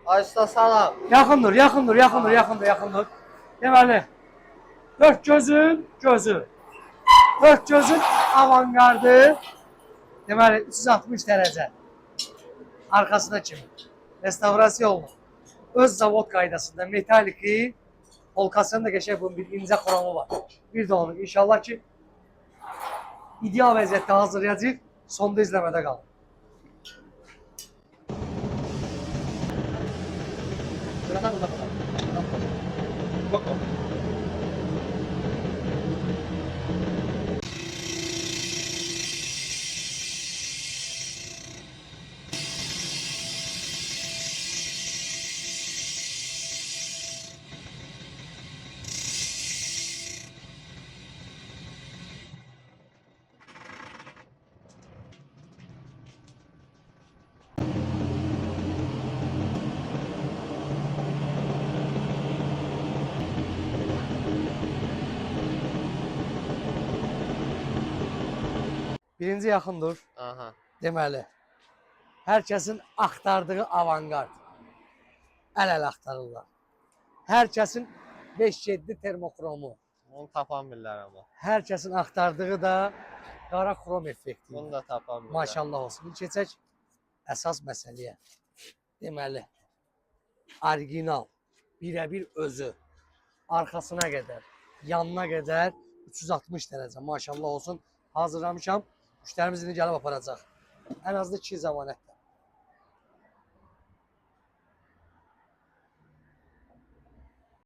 Aysta salam. Yaxındır. Deməli, dörd gözün gözü. Dörd gözün avantgardı. Deməli, 360 dərəcə. Arkasında kimi. Restavrasiya olunur. Öz zavod qaydasında metaliki, polkasının da qəşəng bunun bir incə xromu var. Bir də onu inşallah ki, ideal vəziyyətdə hazırlayacaq, sonda izləmədə qalın. Birinci yaxındır. Aha. Deməli, hər kəsin axtardığı avantgard. Əl-əl axtarırlar. Hər kəsin 5-7 termokromu. Onu tapanmırlar ama. Hər kəsin axtardığı da qara xrom effekti. Bunu da tapanmırlar. Maşallah olsun. Bir keçək əsas məsələyə. Deməli, orijinal, birəbir özü, arxasına qədər, yanına qədər 360 dərəcə maşallah olsun hazırlamışam. Müştərimiz indi gəlib aparacaq. Ən azı 2 zəmanətdir.